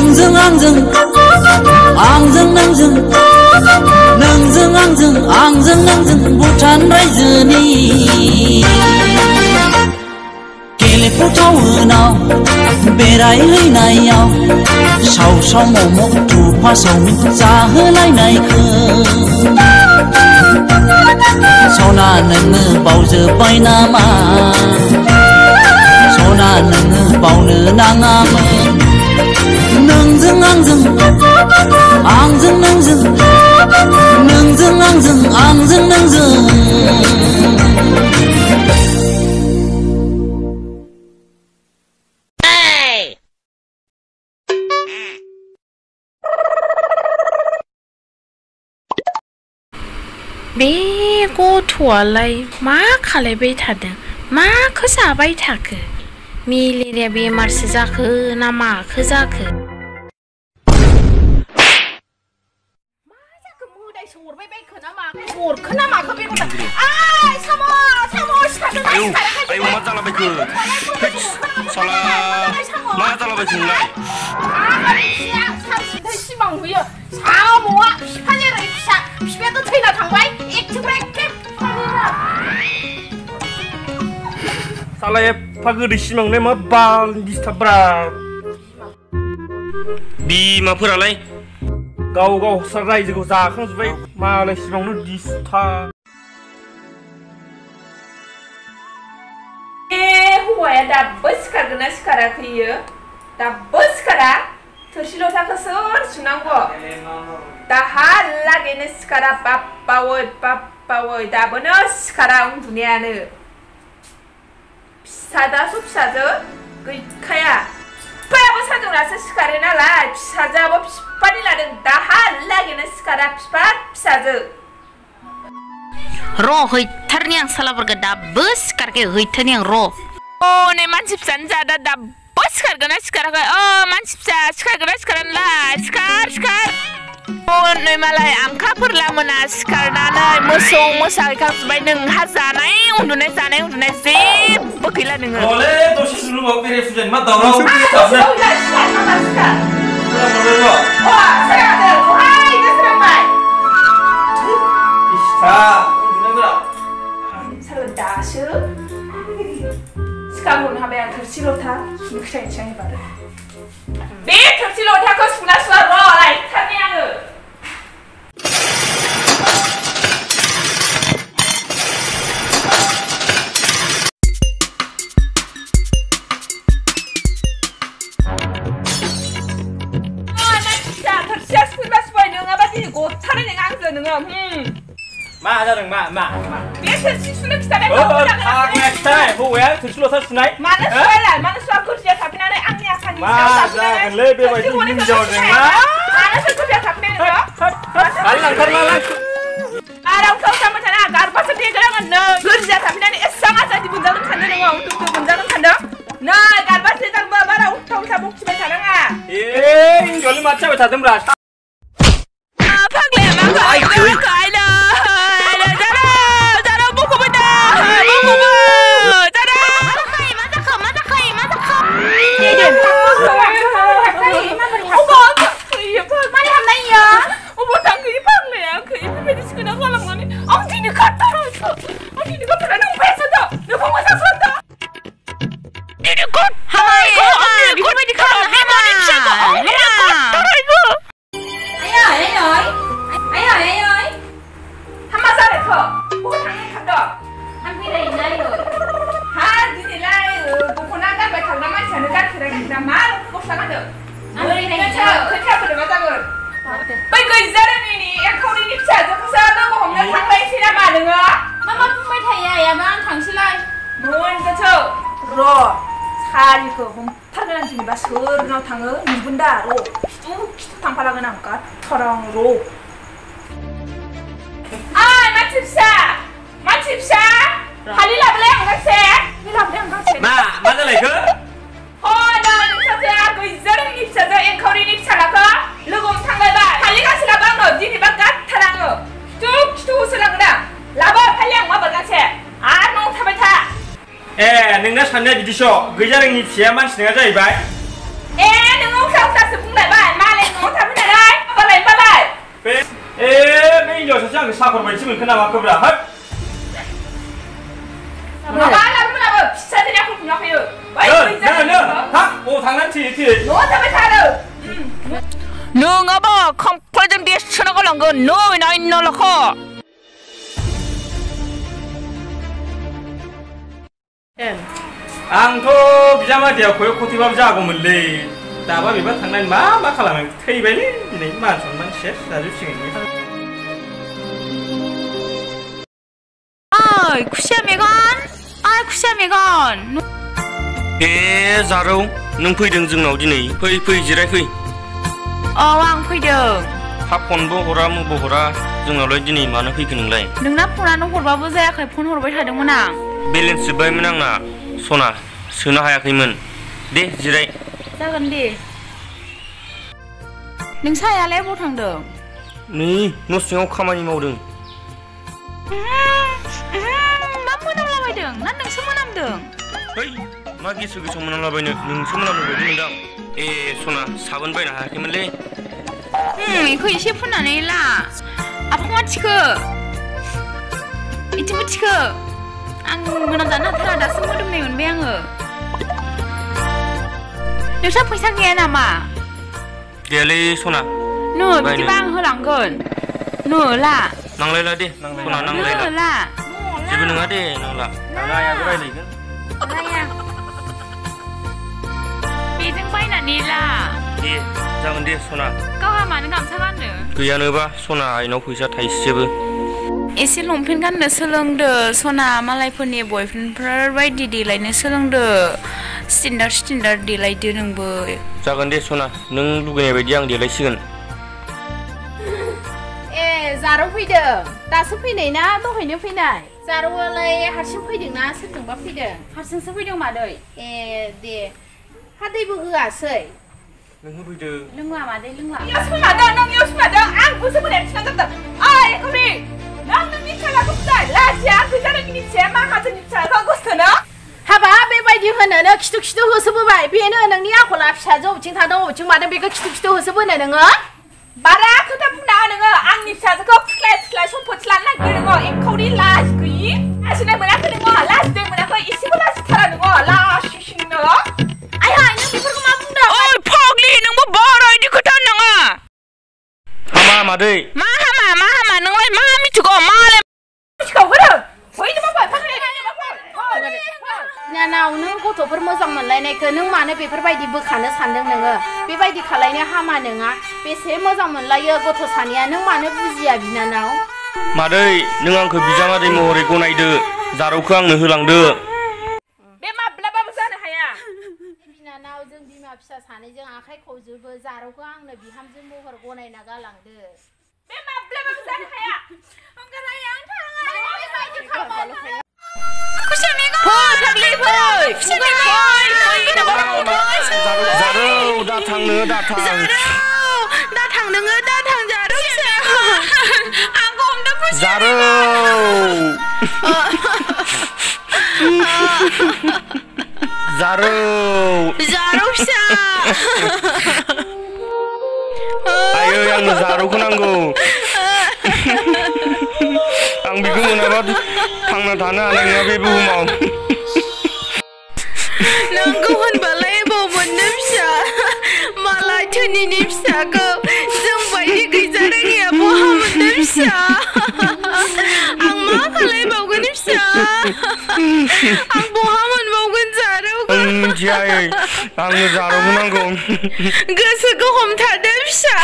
नोंजों आंजों नोंजों भुटान रायजोनि गेलेफु टाउनाव बेरायहैनायाव साव मम' थुफा सावमिन जाहोलायनायखौ सना नोङो बावजोब्बाय नामा सना नोङो बावनो नाङामोन नोंजों आंजों नोंजों बे गथ'आलाय मा खालायबाय थादों माखौ जाबाय थाखो मेलेरिया बेमारसो जाखो ना माखो जाखो सोरबाय बायखो ना माखो अरखो ना माखो बे गथ'आ आय साम' सिखारदों आय मा जालाबायखो साला मा जालाबायखोलाय सानसेनिफ्राय सिमां नुयो साम'आ बिफानिफ्राय फिसा बिफायाथ' थैना थांबाय एकथिफ्राय एखे साला एफा गोदै सिमांलाय मा बाल दिसटार्बब्रा बिमाफोरालाय गाव रायजोखौ जाखांजोब्बाय मालाय सिमांनो दिसटार्ब हौवाया दाबो सिखारगोन ना सिखाराखै इयो दाबो सिखारा थोरसि लथाखौ सोर सुनांगौ दाहालागैनो सिखारा बाप्पावै दाबोनो सिखारा उन्दुनायानो फिसादासो फिसाजो गैखाया बिफायाबो सानजौनासो सिखारो नालाय फिसाजोआबो बिफानि लादों दाहालागैनो सिखारा बिफा फिसाजो र' हैथारनि आं सालाफोरखौ दाबो सिखारखै हैथारनि आं र' नै मानसि फिसानि जादा दाबो सिखारगोन ना सिखाराखै मानसि फिसा सिखारगोन ना सिखारा नोंलाय सिखार नै मालाय आमखाफोरला मोना सिखारनानै मोसौ मोसा हैखांजोब्बाय नोंहा जानाय उन्दुनाय जेबो गैला नोङो अले दसे सुलुमाव बेरायफुजानि मा दावराव दासो सिखारहरनो हाबाय आं थोरसि लथा सुनो खिथायनोसै आं एबार बे थोरसि लथाखौ सुना र' लायथारनि आङो थोरसिया सुफैबाय नोङाबा दिनै गथारै नों आंजों नोङो मा जादों मा बे थोरसि सुनो खिथानाय खिथानाय हौवाया थोरसि लथा सुनाय मानो सुवालाय मानो सुवा गोरजिया थाफैनानै आंनि आखानि सायाव जागोनलै बेबायदि हिनजावजों मानो सोर गोरजिया थाफैनाय नोङो आरामखौ जाबाय थाना गारबासो देग्रांगोन नै गोरजिया थाफैनानै एसां आजादि मोनजागोन सानदों नोङो उन्दुदो मोनजागोन सानदों नै गारबासो देग्रांबा बारा उल्था बखिबाय थानाङा हिनजावनि माथो जाबाय थादोंब्रा फाग्लाया मा गायनो सालिखौ हमथारगोन आं दिनैबा सोरनाव थाङो नुगोन दा र' खिथु थांफालागोन आं गाथारां र' मानसि फिसा हालि लाबोलाय आं गांसे मा जालायखो नोंसाजोआ गैजारोङिनि फिसाजो एंखावरिनि फिसालाखौ लोगो हमथांलायबाय हालि गांसे लाबो आंनो दिनैबा गाथारा आङो खिथु होसोनांगोन आं लाबो फालि आं माबा गांसे आरो न'आव थाबाय था नोंना साननाया बिदिस' गैजारोङिनि फिसाया मानसि नङा जाहैबाय नोङो उल्था उल्थासो बुंलायबाय साखर बायदिसो मोनखो नामा खोब्रा हाय माबा लाबोनाबो फिसा देनाखौ बुङाखैयो बै नो हा अ थांनानै थि न' थाबाय थादो नोङाबो खामफ्लायजों देसोना गालांगोन नै नायनो लख' आंथ' बिजामादैया खय खथिबाबो जागौमोनलै दाबा बेबा थांनानै मा खालामो थैबायलै दिनै मान सनमान सेस जाजोबसिगोन ओइ खुसिया मेगन ए जारौ नों फैदों जोंनाव दिनै फै जिरायफै औ आं फैदों हा फनबो हरा मुबो हरा जोंनावलाय दिनै मानो फैखो नोंलाय नोंना फनानो हरबाबो जायाखै फन हरबाय थादोंमोन आं बेलेन्स जोब्बायमोन आंना सना सोनो हायाखैमोन दे जिराय जागोन दे नोंसायालाय बबाव थांदों नै न' सिङाव खामानि मावदों मा मोनामलाबायदों ना नोंसो मोनामदों है मा गेसो मोनामलाबायनो नोंसो मोनामनो बायदि मोनदां ए सना साबोन बायनो हायाखैमोनलै बेखौ एसे फुननानै ला आफाङा थिखो इथिंबो थिखो आं मोनामजानो हाथारा दासो मोदोमनाय मोनबाय आङो नोंसा फैसा गैया नामा गैयालै सना नो बिदिबा आं होलांगोन नो ला नांलायला दे सना नांलायला जेबो नङा दे नांला आयाबो रायलायगोन बेजों बायनानै ला दे जागोन दे सना गावहा मानो गामसा गाननो गैयानोबा सना आइनाव फैसा थाइसेबो एसे लंपेन्ट गाननो सोलोंदो सना मालायफोरनि बयफ्रेन्डफोर बायदि देलायनो सोलोंदो स्टेन्डार्ड देलायदो नोंबो जागोन दे सना नों लुगैनाय बायदि आं देलायसिगोन ए जारौ फैदों दासो फैनाय ना दहायनो फैनाय जारौआलाय हारसिं फैदोंना सोरजोंबा फैदों हारसिंसो फैदों मादै ए दे हा दैबो होआसै नों होफैदो लोंला मादै लोंला नों सुमादों आं गोसो बोनायनो थिनांगोन ओइ खौरि नों नोंनि फिसालाखौ फिसा लाजिया गैजा नोंनि फिसाया माखासेनि फिसाखौ गोसोनो हाबा बेबायदि होनोनो खिथु होसोबोबाय बेनो नोंनि आखला फिसाजो अबेथिं थादों अबेथिं मादों बेखौ खिथु होसोबोनो नोङो बारा खोथा बुंना नोङो आंनि फिसाजोखौ फिख्लाय सम्पति लानो नागिरदों नोङो एंखावरि लाज गैयि लाजिनाय मोनाखै नोङो लाजिनाय मोनाखै एसेबो लाजिथारा नोङो लासिनो आइहा नों बेफोरखौ मा बुंदों ओइ फाग्लि नोंबो बारा इदि खोथा नङा हामा मादै मा हामा नोंलाय मा मिथिगौ मालाय मिथिखावगोन फैदो बाबा बिनानाव नों गथ'फोर मोजां मोनलायनायखौ नों मानो बेफोरबायदि बोखानो सानदों नोङो बेबायदि खालायनो हामा नङा बेसे मोजां मोनलायो गथ' सानैया नों मानो बुजिया बिनानाव मादै नों आंखौ बिजामादै महरै गनायदो जारौखौ आंनो होलांदो बे माब्लाबाबो जानो हाया बिनानाव जों बिमा फिसा सानैजों आखाइ खबजोबो जारौखौ आंनो बिहामजो महर गनायना गालांदो बे माब्लाबाबो जानो हाया खुसिया मेगन फाग्लि खुसिया मेगन जारौ दा थां नोङो दा थां जारौ फिसा आंखौ हमदों खुसिया जारौ जारौ फिसा आयै आंनो जारौखौ नांगौ आं बेखौ मोनाबा थांना थानो हानाय नङा बे बुहुमाव नोंखौ होनबालाय बबाव मोननो फिसा मालाय धोनिनि फिसाखौ जों बायदि गैजा रोङिया बहा मोननो फिसा आं मा खालायबावगोन फिसा आं बहा मोनबावगोन जारौखौ मिथिया आंनो जारौखौ नांगौ गोसोखौ हमथादो फिसा